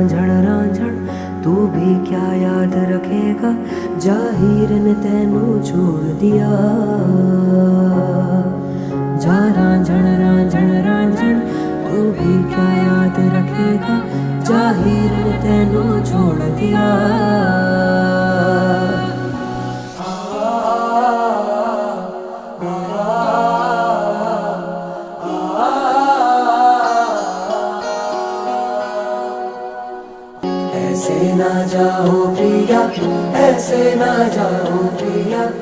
रांझण रांझण तू भी क्या याद रखेगा, जाहिर ने तेनू छोड़ दिया। जा रांझण रांझण रांझण तू भी क्या याद रखेगा, जाहिर ने तेनू छोड़ दिया। ऐसे ना जाओ प्रिया, ऐसे ना जाओ